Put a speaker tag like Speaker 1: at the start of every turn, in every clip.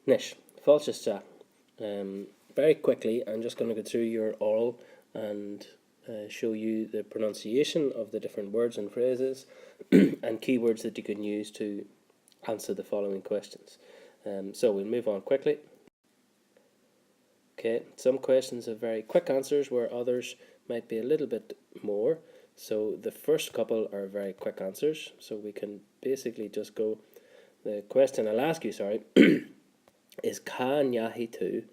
Speaker 1: Nish, Falchista. Very quickly, I'm just going to go through your oral and show you the pronunciation of the different words and phrases and keywords that you can use to answer the following questions. So we'll move on quickly. Okay, some questions have very quick answers where others might be a little bit more. So the first couple are very quick answers. So we can basically just go. The question I'll ask you, sorry, is Ka Nyahi tu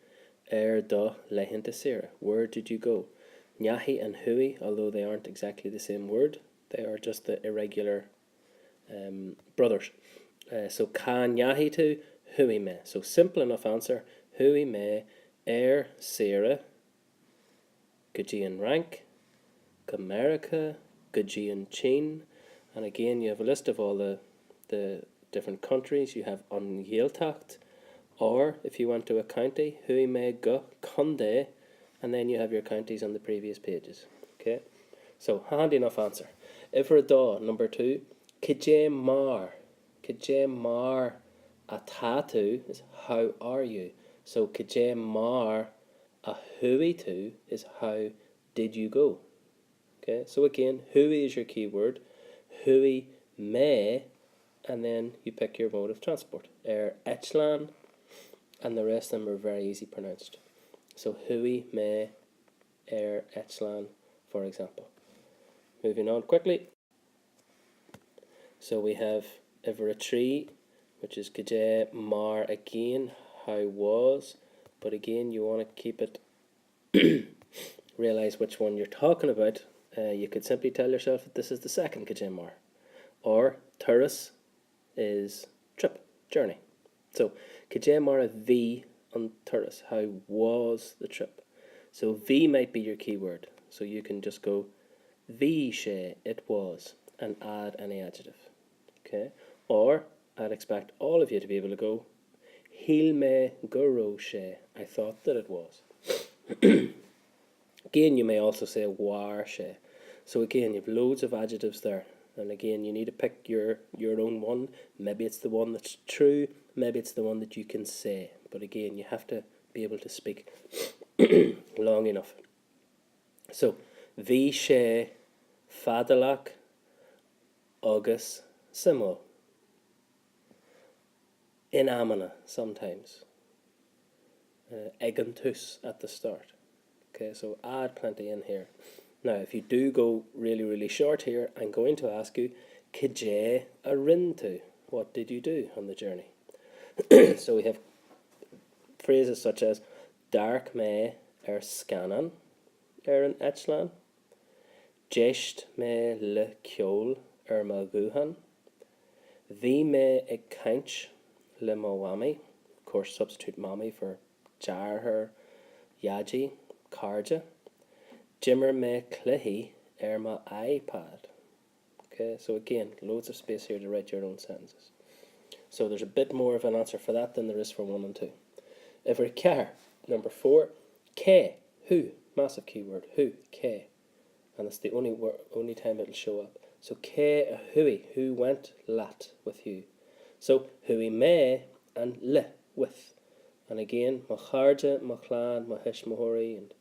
Speaker 1: do lehinta sira? Where did you go? Nyahi and hui, although they aren't exactly the same word, they are just the irregular brothers. So Ka Nyahi tu hui me. So simple enough answer. Hui me sira Gajian rank America Gajian Chin. And again you have a list of all the different countries. You have on Yeltacht, or if you went to a county, Hui me go Conde, and then you have your counties on the previous pages. Okay, so handy enough answer. Iverda, number 2, Kije Mar. Kije Mar Atatu is how are you. So Kije Mar a Hui tu is how did you go. Okay, so again, Hui is your keyword. Hui me, and then you pick your mode of transport. Echlan, and the rest of them are very easy pronounced. So Hui, me, Echlan, for example. Moving on quickly. So we have ever a tree, which is Kaje Mar again, how was, but again you want to keep it, realize which one you're talking about. You could simply tell yourself that this is the second Kaje Mar. Or Turris is trip, journey. So Kaje Mar a V on Turris, how was the trip? So V might be your keyword. So you can just go V she, it was, and add any adjective. Okay? Or I'd expect all of you to be able to go Hil me guro she, I thought that it was. Again, you may also say war she. So again, you have loads of adjectives there. And again, you need to pick your own one. Maybe it's the one that's true, maybe it's the one that you can say. But again, you have to be able to speak long enough. So, Vi she fadalak agus simul. In amana sometimes. Egantus at the start. Okay, so add plenty in here. Now, if you do go really, really short here, I'm going to ask you, Kije a rintu? What did you do on the journey? So we have phrases such as Dark me scanan an echlan, Jesht me le kjol malguhan, Vi me e kainch le mawami, of course substitute mami for jar her, yaji, karja, Jimmer me clihi my iPad. Okay, so again, loads of space here to write your own sentences. So there's a bit more of an answer for that than there is for 1 and 2. Every car, number 4, ke, who, massive keyword, who, ke, and it's the only time it'll show up. So ke a hui, who went lat with you. So hui me and le, with, and again macharja, machlan, mahish mahori, and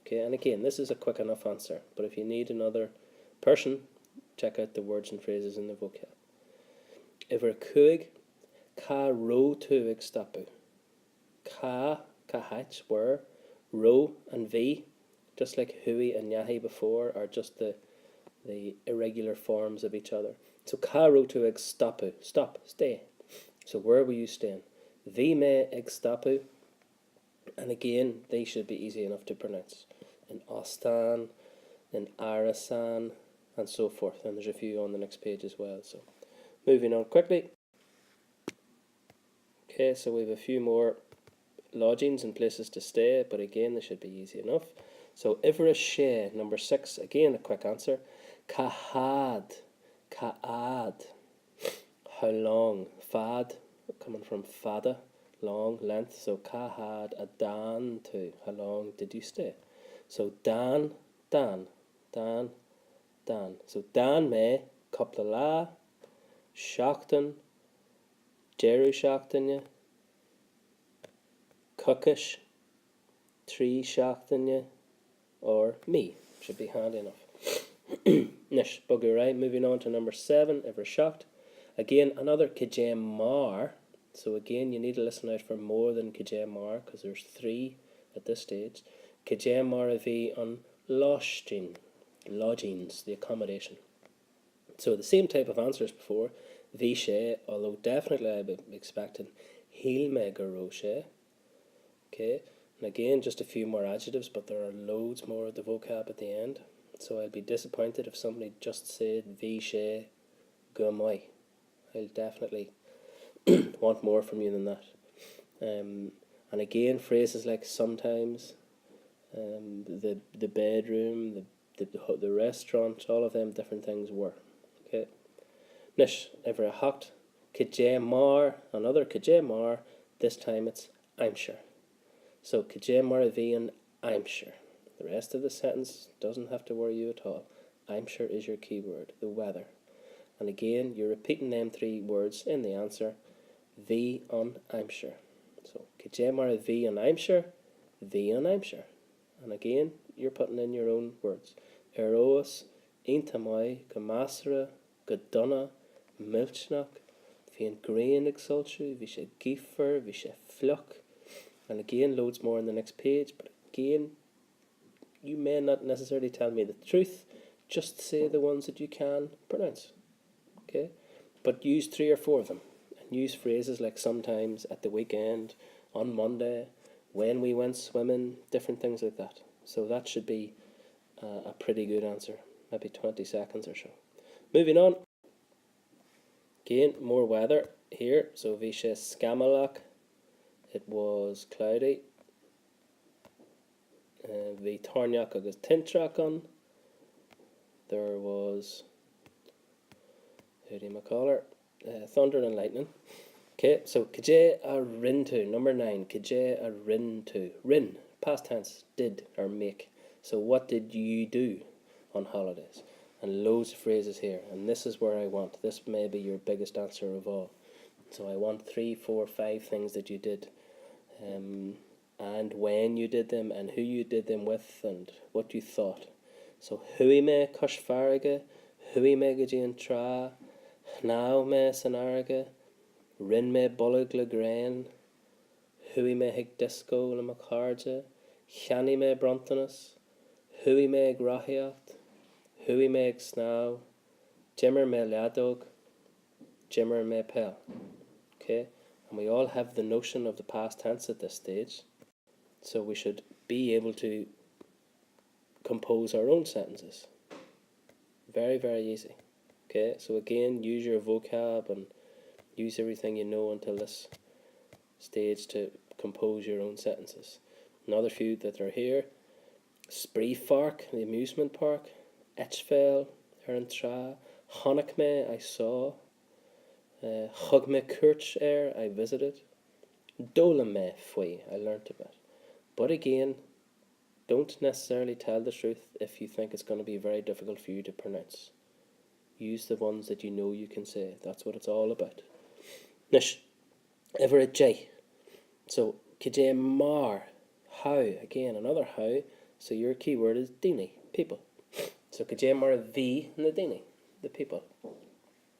Speaker 1: okay, and again, this is a quick enough answer, but if you need another person, check out the words and phrases in the vocab. Iver kuig, ka ro tuig stapu. Ka hach were, ro and v, just like hui and yahi before, are just the irregular forms of each other. So ka ro tuig stapu, stop, stay. So where were you staying? Vi me eg stapu, and again, they should be easy enough to pronounce. In Ostan, in Arasan, and so forth. And there's a few on the next page as well. So, moving on quickly. Okay, so we have a few more lodgings and places to stay, but again, they should be easy enough. So, Iverashe, number 6, again, a quick answer. Kahad, Kaad. How long? Fad, coming from fada, long, length. So, Kahad, a dan to. How long did you stay? So Dan. So Dan me, couple la, Shachten, Jeru Shachtanya, cookish, tree shocked in you, or me. Should be handy enough. Nish, bugger right. Moving on to number 7, ever shocked. Again, another Kajam Mar. So again, you need to listen out for more than Kajam Mar, because there's 3 at this stage. Kajam Mar V on lodgings, the accommodation. So the same type of answers before. Vishe, although definitely I'd be expecting Hilme Garoshe. Okay, and again, just a few more adjectives, but there are loads more of the vocab at the end. So I'll be disappointed if somebody just said Vishe Gumoi. I'll definitely want more from you than that. And again, phrases like sometimes, the bedroom, the restaurant, all of them different things were. Okay. Nish, ever a hocht, Kajamar, another Kajamar, this time it's I'm sure. So Kajamar Avian, I'm sure. The rest of the sentence doesn't have to worry you at all. I'm sure is your key word, the weather. And again, you're repeating them 3 words in the answer. V on I'm sure. So Kajamar V on I'm sure, V on I'm sure. And again, you're putting in your own words. Eros, Intamoi, Gamasra, Gadonna, Milchnach, Fian Grain Exultu, Visha Giefer, Visha Fluck. And again, loads more on the next page. But again, you may not necessarily tell me the truth. Just say the ones that you can pronounce. Okay? But use 3 or 4 of them. And use phrases like sometimes, at the weekend, on Monday, when we went swimming, different things like that. So that should be a pretty good answer. Maybe 20 seconds or so. Moving on. Again, more weather here. So Visha Skamalak. It was cloudy. The Tarnyak agus Tintrakon. There was, how do you call her? Thunder and lightning. Okay, so Kaje a rintu, number 9. Kaje a rintu. Rin, past tense, did or make. So what did you do on holidays? And loads of phrases here. And this is where I want. This may be your biggest answer of all. So I want 3, 4, 5 things that you did. And when you did them, and who you did them with, and what you thought. So hui me kushfarige, hui me gajian tra, hnau me sanarige, rin me bullig le grain, hui me hig disco le macarja, chani me brontanus, hui me grahiat, hui me snau, jimmer me ladog, jimmer me pel. Okay, and we all have the notion of the past tense at this stage, so we should be able to compose our own sentences. Very, very easy. Okay, so again, use your vocab and use everything you know until this stage to compose your own sentences. Another few that are here. Spreefark, the amusement park. Etchfell, Herentra. Honigme, I saw. Hugme Kurch air, I visited. Dolame fui, I learnt about. But again, don't necessarily tell the truth if you think it's going to be very difficult for you to pronounce. Use the ones that you know you can say. That's what it's all about. Nish, ever a J. So, Kj Mar, how, again, another how. So your keyword is Dini, people. So Kj Mar V in the Dini, the people.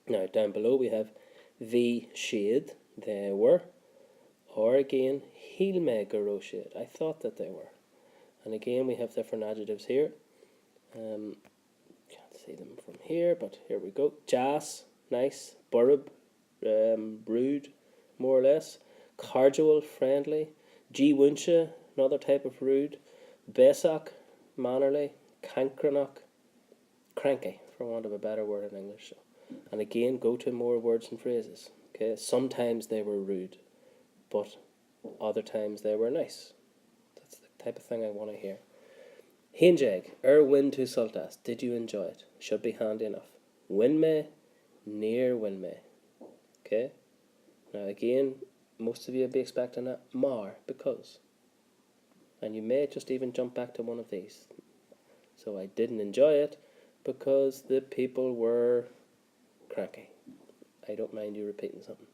Speaker 1: Now down below we have V shade, they were. Or again, Hilme Garoshade, I thought that they were. And again, we have different adjectives here. Can't see them from here, but here we go. Jas, nice. Burrib, rude, more or less. Casual, friendly. G Winsha, another type of rude. Besak, mannerly. Cancranach, cranky, for want of a better word in English. So. And again, go to more words and phrases. Okay, sometimes they were rude, but other times they were nice. That's the type of thing I want to hear. Hinjeg, win to sultas. Did you enjoy it? Should be handy enough. Win me, near win me. Okay? Now again, most of you will be expecting a mar, because. And you may just even jump back to one of these. So I didn't enjoy it because the people were cranky. I don't mind you repeating something.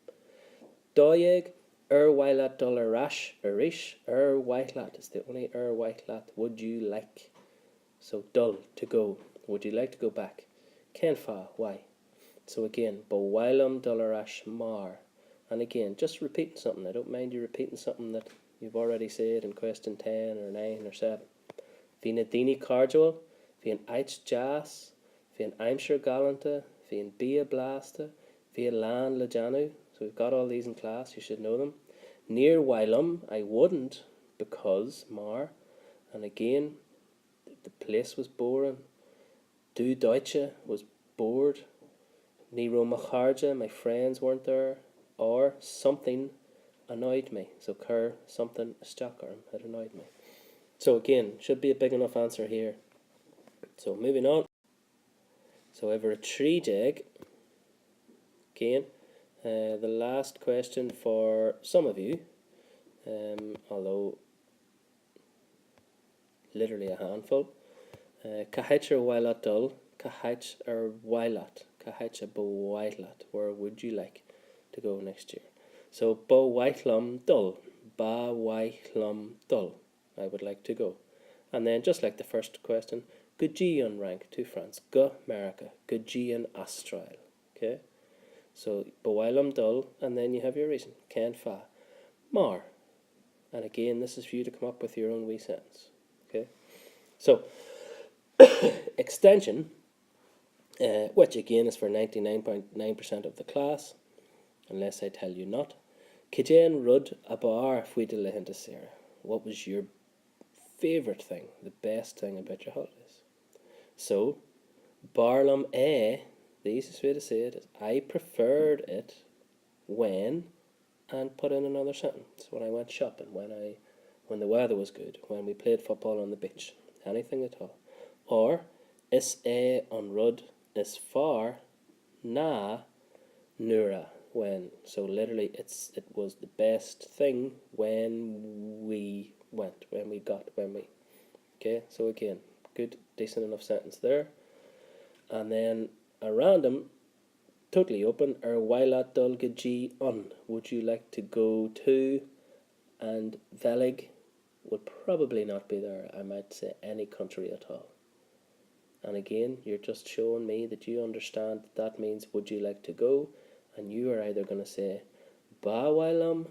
Speaker 1: Doyeg, Wailat dul arash arish. Wailat is the only Wailat. Would you like? So dull, to go. Would you like to go back? Kenfa, why? So again, Bawailam dul arash mar. And again, just repeating something. I don't mind you repeating something that you've already said in question 10 or 9 or 7. Fi'n dini cardioal, fi'n eich jas, fi'n aimsher galanta, fi'n bia blasta, fi'n lan lejanu. So we've got all these in class, you should know them. Near Wylam, I wouldn't, because Mar. And again, the place was boring. Du Deutsche was bored. Nero Macharja, my friends weren't there. Or something annoyed me. So Kerr, something Stockarm had annoyed me. So again, should be a big enough answer here. So moving on. So over a tree jag, again, the last question for some of you, although literally a handful. Kahach or Wailat dull, Kahach or Wailat, Kahach bo Wailat, where would you like to go next year? So bo Waitlam dull, ba Waitlam dull, I would like to go. And then just like the first question, Gujian rank to France, Go America, Gujian Astral. Okay? So Bawailam dull, and then you have your reason. Ken fa. Mar. And again, this is for you to come up with your own wee sentence. Okay? So extension, which again is for 99.9% of the class, unless I tell you not. Kijen Rud Abar Fuidelehinta Sarah. What was your favourite thing, the best thing about your holidays? So, Barlam the easiest way to say it is I preferred it when, and put in another sentence. When I went shopping, when the weather was good, when we played football on the beach, anything at all. Or is on Rud is far na nura when. So literally it was the best thing when we went, when we. Okay, so again, good, decent enough sentence there. And then a random, totally open, Wailat Dulgaji on. Would you like to go to? And Velig would probably not be there. I might say any country at all. And again, you're just showing me that you understand that means would you like to go? And you are either going to say Ba Wailam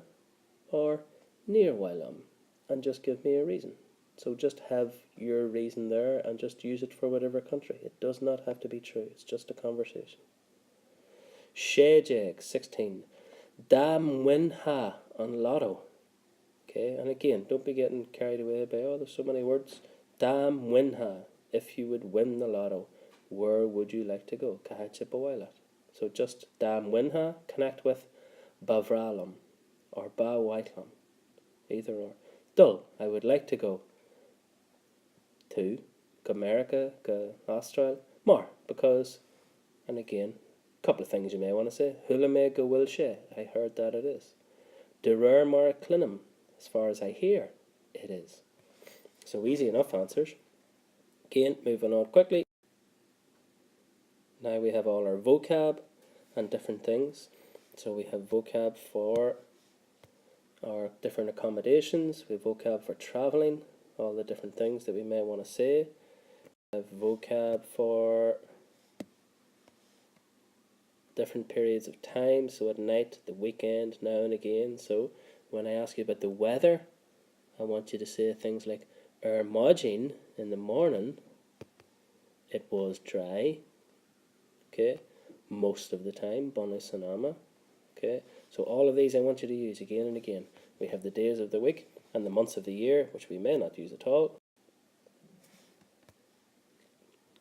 Speaker 1: or near Wailam, and just give me a reason. So just have your reason there and just use it for whatever country. It does not have to be true. It's just a conversation. Shejeg 16. Dam win ha on lotto. Okay, and again, don't be getting carried away by, oh, there's so many words. Dam win ha. If you would win the lotto, where would you like to go? Kahachipawailat. So just dam win ha, connect with Bavralam or Ba Waitlam. Either or. Dull, I would like to go to America, Austral, more, because, and again, a couple of things you may want to say. Hulame go will she, I heard that it is. Derer mar clinum, as far as I hear, it is. So easy enough answers. Again, moving on quickly. Now we have all our vocab and different things. So we have vocab for our different accommodations. We have vocab for travelling, all the different things that we may want to say. We have vocab for different periods of time. So at night, the weekend, now and again. So when I ask you about the weather, I want you to say things like Margin in the morning, it was dry. Okay, most of the time, bonus sanama. Okay, so all of these I want you to use again and again. We have the days of the week and the months of the year, which we may not use at all.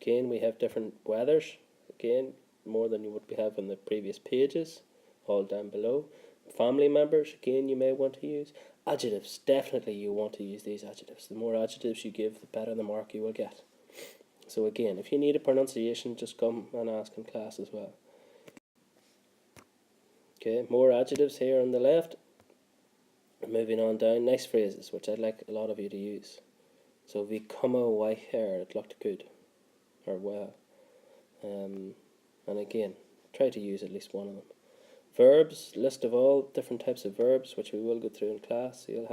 Speaker 1: Again, we have different weathers. Again, more than you would have in the previous pages, all down below. Family members, again, you may want to use. Adjectives, definitely you want to use these adjectives. The more adjectives you give, the better the mark you will get. So again, if you need a pronunciation, just come and ask in class as well. Okay, more adjectives here on the left. Moving on down, nice phrases, which I'd like a lot of you to use. So vi komma white hair, it looked good, or well. And again, try to use at least one of them. Verbs, list of all different types of verbs, which we will go through in class. You'll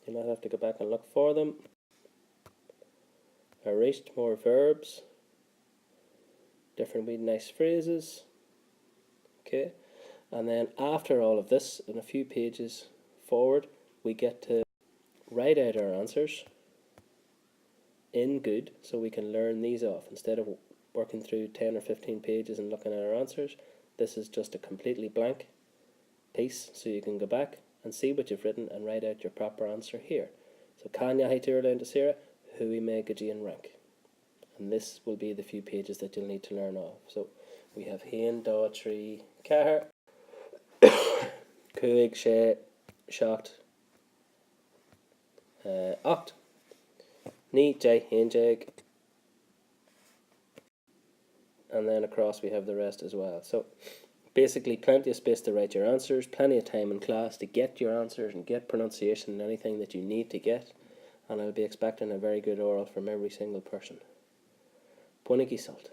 Speaker 1: not have to go back and look for them. Erased more verbs, different wee nice phrases. Okay, and then after all of this, in a few pages forward, we get to write out our answers in good, so we can learn these off instead of working through 10 or 15 pages and looking at our answers. This is just a completely blank piece, so you can go back and see what you've written and write out your proper answer here. So Kanya Haitir down to Sarah, Hui Megaji and rank. And this will be the few pages that you'll need to learn off. So we have Hain, Daw, Tree, Cahar, Kuig, She, Shocked, Oct, Ni, Jay, Hain, Jag, and then across we have the rest as well. So basically plenty of space to write your answers, plenty of time in class to get your answers and get pronunciation and anything that you need to get, and I'll be expecting a very good oral from every single person. Puniki salt.